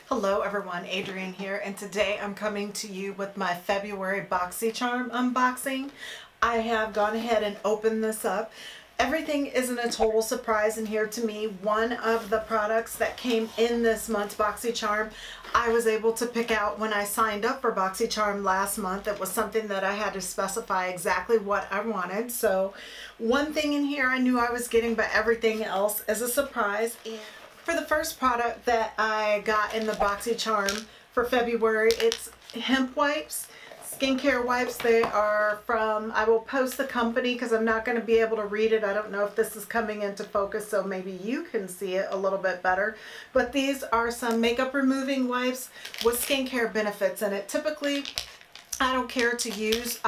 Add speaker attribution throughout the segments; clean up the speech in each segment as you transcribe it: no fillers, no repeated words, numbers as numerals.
Speaker 1: Hello everyone, Adrienne here, and today I'm coming to you with my February BoxyCharm unboxing. I have gone ahead and opened this up. Everything isn't a total surprise in here to me. One of the products that came in this month's BoxyCharm, I was able to pick out when I signed up for BoxyCharm last month. It was something that I had to specify exactly what I wanted. So one thing in here I knew I was getting, but everything else is a surprise. And for the first product that I got in the BoxyCharm for February, it's hemp wipes, skincare wipes. They are from, I will post the company because I'm not going to be able to read it. I don't know if this is coming into focus, so maybe you can see it a little bit better. But these are some makeup removing wipes with skincare benefits in it. Typically, I don't care to use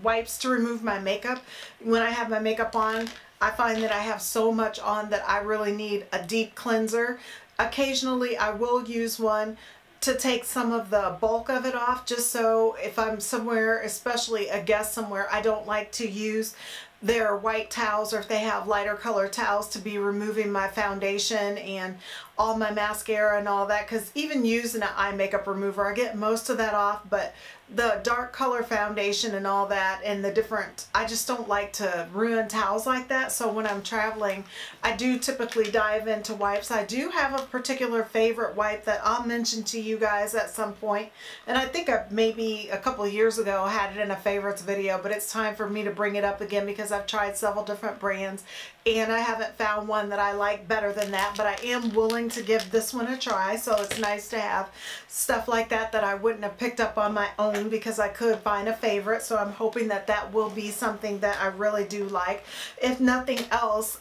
Speaker 1: wipes to remove my makeup. When I have my makeup on, I find that I have so much on that I really need a deep cleanser. Occasionally I will use one to take some of the bulk of it off, just so if I'm somewhere, especially a guest somewhere, I don't like to use their white towels, or if they have lighter color towels, to be removing my foundation and all my mascara and all that, because even using an eye makeup remover, I get most of that off, but the dark color foundation and all that and the different, I just don't like to ruin towels like that. So when I'm traveling, I do typically dive into wipes. I do have a particular favorite wipe that I'll mention to you guys at some point, and I think I maybe a couple of years ago had it in a favorites video, but it's time for me to bring it up again because I've tried several different brands and I haven't found one that I like better than that, but I am willing to give this one a try. So it's nice to have stuff like that that I wouldn't have picked up on my own because I could find a favorite. So I'm hoping that that will be something that I really do like. If nothing else,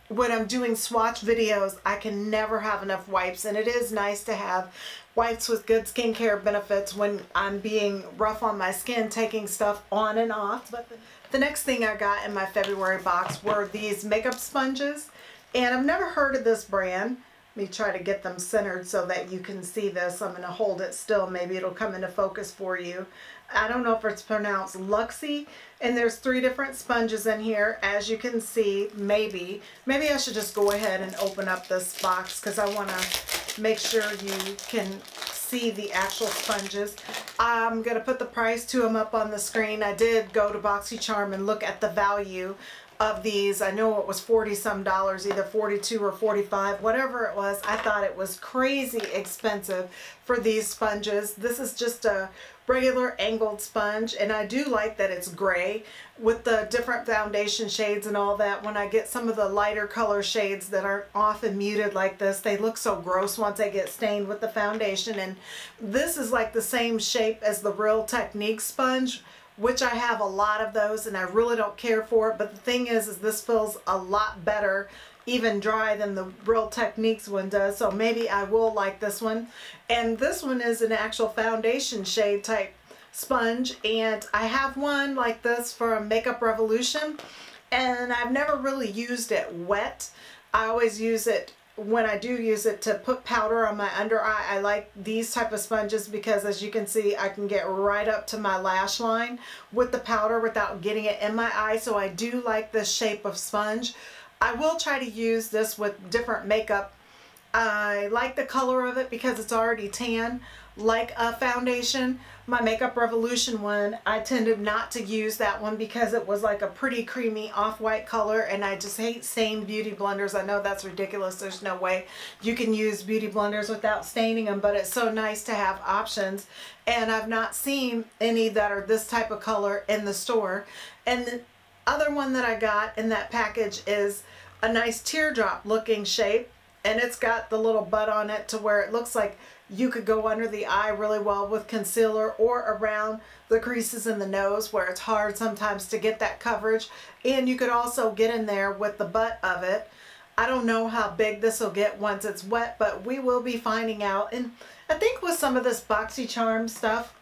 Speaker 1: when I'm doing swatch videos, I can never have enough wipes, and it is nice to have wipes with good skincare benefits when I'm being rough on my skin, taking stuff on and off. But the next thing I got in my February box were these makeup sponges, and I've never heard of this brand. Let me try to get them centered so that you can see this. I'm going to hold it still. Maybe it'll come into focus for you. I don't know if it's pronounced Luxy, and there's 3 different sponges in here, as you can see. Maybe I should just go ahead and open up this box because I want to make sure you can see the actual sponges. I'm going to put the price to them up on the screen. I did go to BoxyCharm and look at the value of these. I know it was 40 some dollars, either 42 or 45, whatever it was. I thought it was crazy expensive for these sponges. This is just a regular angled sponge, and I do like that it's gray with the different foundation shades and all that. When I get some of the lighter color shades that aren't often muted like this, they look so gross once they get stained with the foundation. And this is like the same shape as the Real Technique sponge, which I have a lot of those and I really don't care for it. But the thing is this feels a lot better even dry than the Real Techniques one does, so maybe I will like this one. And this one is an actual foundation shade type sponge, and I have one like this from Makeup Revolution, and I've never really used it wet. I always use it, when I do use it, to put powder on my under eye. I like these type of sponges because, as you can see, I can get right up to my lash line with the powder without getting it in my eye. So I do like this shape of sponge. I will try to use this with different makeup. I like the color of it because it's already tan, like a foundation. My Makeup Revolution one, I tended not to use that one because it was like a pretty creamy off-white color, and I just hate stain beauty blenders. I know that's ridiculous. There's no way you can use beauty blenders without staining them, but it's so nice to have options, and I've not seen any that are this type of color in the store. And the other one that I got in that package is a nice teardrop looking shape, and it's got the little butt on it to where it looks like you could go under the eye really well with concealer, or around the creases in the nose where it's hard sometimes to get that coverage. And you could also get in there with the butt of it. I don't know how big this will get once it's wet, but we will be finding out. And I think with some of this BoxyCharm stuff,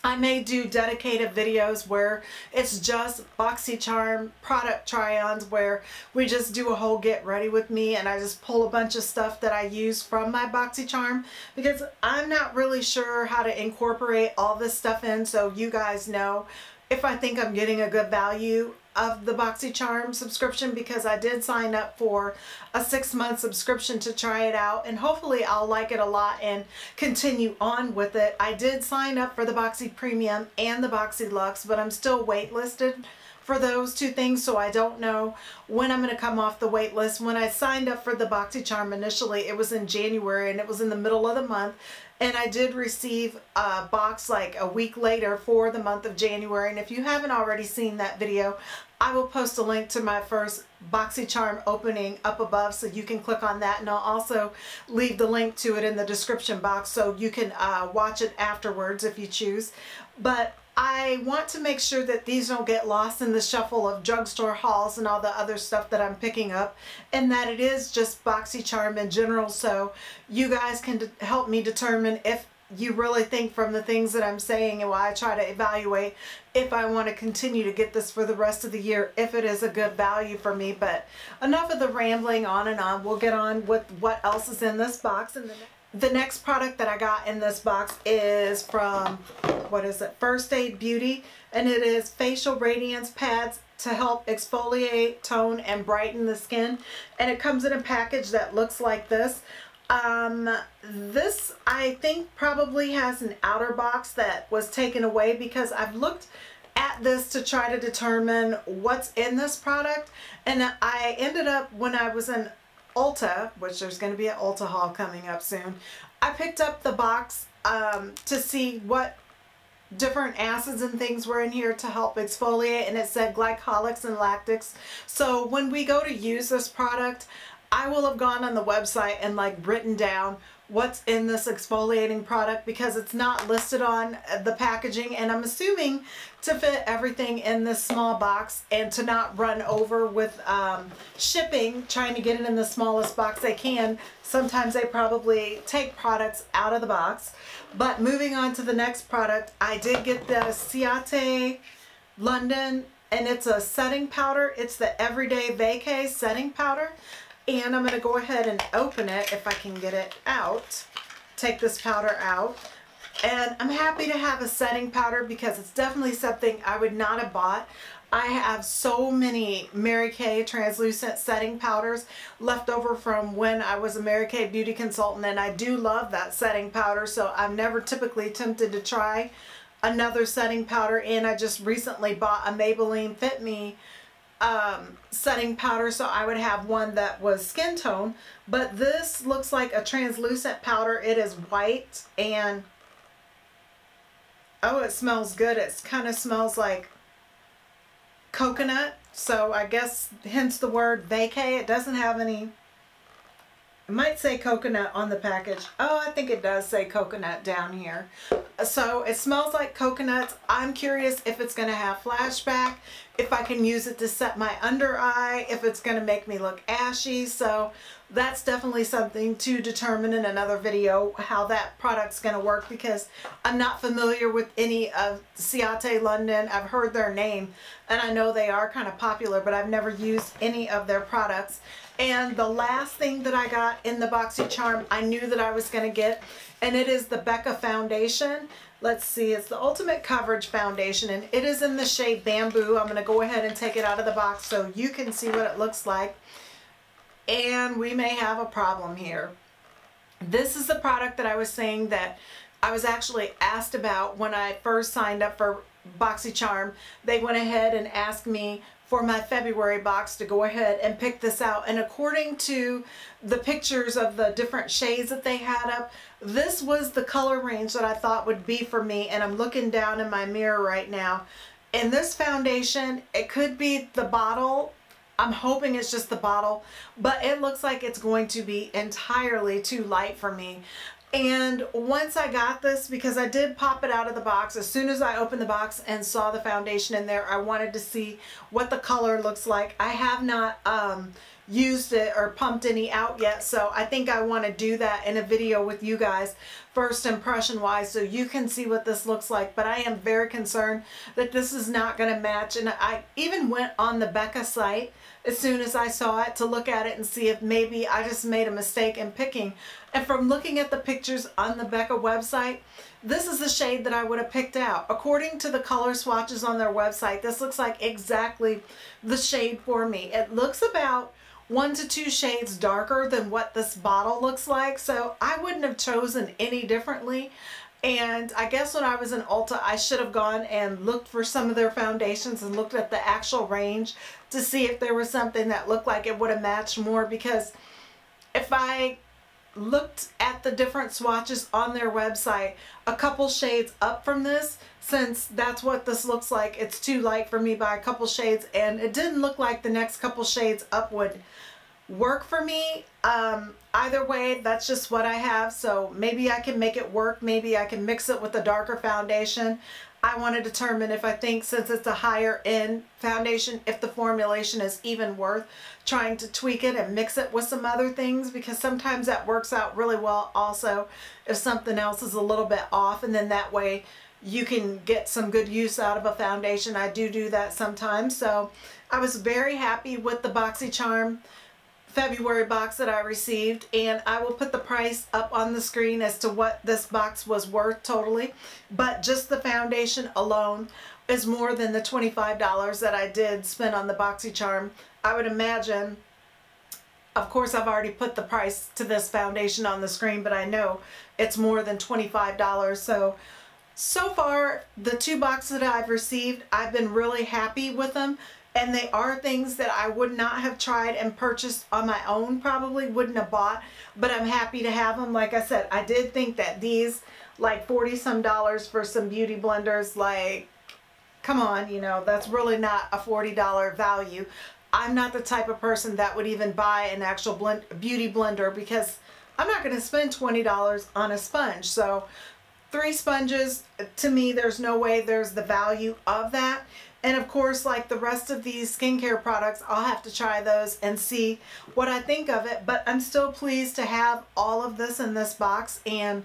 Speaker 1: I may do dedicated videos where it's just BoxyCharm product try-ons, where we just do a whole get ready with me and I just pull a bunch of stuff that I use from my BoxyCharm, because I'm not really sure how to incorporate all this stuff in, so you guys know if I think I'm getting a good value of the BoxyCharm subscription because I did sign up for a 6-month subscription to try it out, and hopefully I'll like it a lot and continue on with it. I did sign up for the Boxy Premium and the Boxy Luxe, but I'm still waitlisted for those two things, so I don't know when I'm going to come off the wait list. When I signed up for the BoxyCharm initially, it was in January and it was in the middle of the month, and I did receive a box like a week later for the month of January. And if you haven't already seen that video, I will post a link to my first BoxyCharm opening up above, so you can click on that, and I'll also leave the link to it in the description box so you can watch it afterwards if you choose. But I want to make sure that these don't get lost in the shuffle of drugstore hauls and all the other stuff that I'm picking up, and that it is just BoxyCharm in general, so you guys can help me determine if you really think from the things that I'm saying, and while I try to evaluate if I want to continue to get this for the rest of the year, if it is a good value for me. But enough of the rambling on and on. We'll get on with what else is in this box. And the next product that I got in this box is from, what is it, First Aid Beauty, and it is facial radiance pads to help exfoliate, tone, and brighten the skin. And it comes in a package that looks like this. This I think probably has an outer box that was taken away, because I've looked at this to try to determine what's in this product, and I ended up, when I was in Ulta, which there's going to be an Ulta haul coming up soon, I picked up the box to see what different acids and things were in here to help exfoliate, and it said glycolics and lactics. So when we go to use this product, I will have gone on the website and like written down what's in this exfoliating product, because it's not listed on the packaging, and I'm assuming to fit everything in this small box and to not run over with shipping, trying to get it in the smallest box they can. Sometimes they probably take products out of the box. But moving on to the next product, I did get the Ciate London, and it's a setting powder. It's the Everyday Vacay setting powder. And I'm going to go ahead and open it if I can get it out. Take this powder out. And I'm happy to have a setting powder, because it's definitely something I would not have bought. I have so many Mary Kay translucent setting powders left over from when I was a Mary Kay beauty consultant, and I do love that setting powder, so I'm never typically tempted to try another setting powder. And I just recently bought a Maybelline Fit Me setting powder, so I would have one that was skin tone. But this looks like a translucent powder. It is white, and oh, it smells good. It kind of smells like coconut, so I guess hence the word vacay. It doesn't have any, it might say coconut on the package. Oh, I think it does say coconut down here. So it smells like coconuts. I'm curious if it's going to have flashback, if I can use it to set my under eye, if it's going to make me look ashy. So that's definitely something to determine in another video, how that product's going to work, because I'm not familiar with any of Ciate London. I've heard their name and I know they are kind of popular, but I've never used any of their products. And the last thing that I got in the BoxyCharm I knew that I was going to get, and it is the Becca foundation. Let's see, it's the Ultimate Coverage Foundation, and it is in the shade Bamboo. I'm going to go ahead and take it out of the box so you can see what it looks like. And we may have a problem here. This is the product that I was saying that I was actually asked about when I first signed up for BoxyCharm. They went ahead and asked me for my February box to go ahead and pick this out, and according to the pictures of the different shades that they had up, this was the color range that I thought would be for me. And I'm looking down in my mirror right now, and this foundation, it could be the bottle. I'm hoping it's just the bottle, but it looks like it's going to be entirely too light for me. And once I got this, because I did pop it out of the box, as soon as I opened the box and saw the foundation in there, I wanted to see what the color looks like. I have not used it or pumped any out yet, so I think I want to do that in a video with you guys, first impression wise, so you can see what this looks like. But I am very concerned that this is not going to match, and I even went on the Becca site as soon as I saw it to look at it and see if maybe I just made a mistake in picking. And from looking at the pictures on the Becca website, this is the shade that I would have picked out. According to the color swatches on their website, this looks like exactly the shade for me. It looks about 1 to 2 shades darker than what this bottle looks like, so I wouldn't have chosen any differently. And I guess when I was in Ulta, I should have gone and looked for some of their foundations and looked at the actual range to see if there was something that looked like it would have matched more, because if I looked at the different swatches on their website, a couple shades up from this, since that's what this looks like, it's too light for me by a couple shades, and it didn't look like the next couple shades up would work for me. Either way, that's just what I have, so maybe I can make it work. Maybe I can mix it with a darker foundation. I want to determine if I think, since it's a higher end foundation, if the formulation is even worth trying to tweak it and mix it with some other things, because sometimes that works out really well also if something else is a little bit off, and then that way you can get some good use out of a foundation. I do that sometimes. So I was very happy with the BoxyCharm February box that I received, and I will put the price up on the screen as to what this box was worth totally, but just the foundation alone is more than the $25 that I did spend on the BoxyCharm. I would imagine, of course I've already put the price to this foundation on the screen, but I know it's more than $25. So far the 2 boxes that I've received, I've been really happy with them. And they are things that I would not have tried and purchased on my own, probably wouldn't have bought, but I'm happy to have them. Like I said, I did think that these, like $40-some for some beauty blenders, like, come on, you know, that's really not a $40 value. I'm not the type of person that would even buy an actual beauty blender, because I'm not going to spend $20 on a sponge. So 3 sponges, to me, there's no way there's the value of that. And of course, like the rest of these skincare products, I'll have to try those and see what I think of it. But I'm still pleased to have all of this in this box, and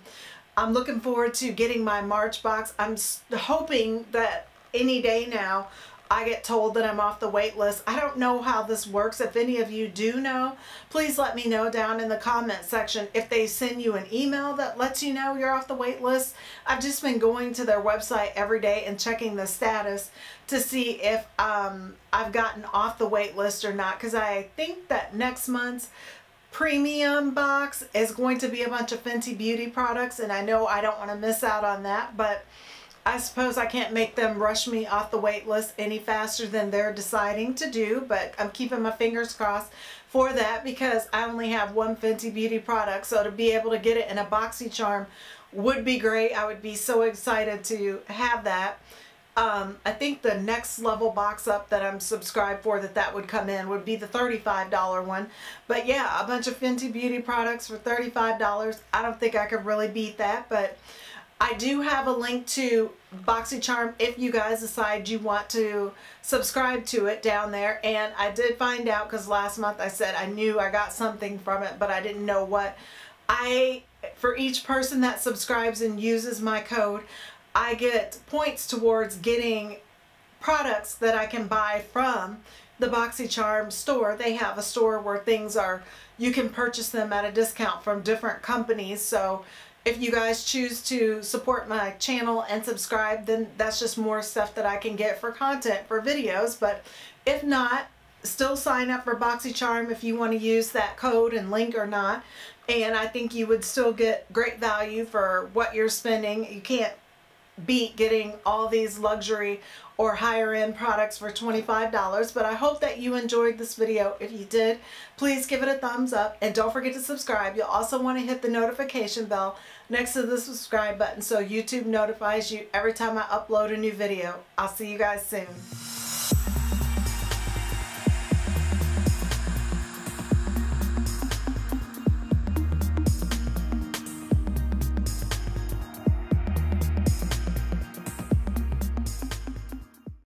Speaker 1: I'm looking forward to getting my March box. I'm hoping that any day now I get told that I'm off the wait list. I don't know how this works. If any of you do know, please let me know down in the comment section if they send you an email that lets you know you're off the wait list. I've just been going to their website every day and checking the status to see if I've gotten off the wait list or not, because I think that next month's premium box is going to be a bunch of Fenty Beauty products, and I know I don't want to miss out on that, but I suppose I can't make them rush me off the wait list any faster than they're deciding to do, but I'm keeping my fingers crossed for that, because I only have 1 Fenty Beauty product, so to be able to get it in a BoxyCharm would be great. I would be so excited to have that. I think the next level box up that I'm subscribed for that would come in would be the $35 one. But yeah, a bunch of Fenty Beauty products for $35. I don't think I could really beat that, but I do have a link to BoxyCharm if you guys decide you want to subscribe to it down there. And I did find out, because last month I said I knew I got something from it, but I didn't know what. For each person that subscribes and uses my code, I get points towards getting products that I can buy from the BoxyCharm store. They have a store where things are, you can purchase them at a discount from different companies. So if you guys choose to support my channel and subscribe, then that's just more stuff that I can get for content, for videos. But if not, still sign up for BoxyCharm if you want to use that code and link or not. And I think you would still get great value for what you're spending. You can't beat getting all these luxury or higher end products for $25. But I hope that you enjoyed this video. If you did, please give it a thumbs up, and don't forget to subscribe. You'll also want to hit the notification bell next to the subscribe button so YouTube notifies you every time I upload a new video. I'll see you guys soon.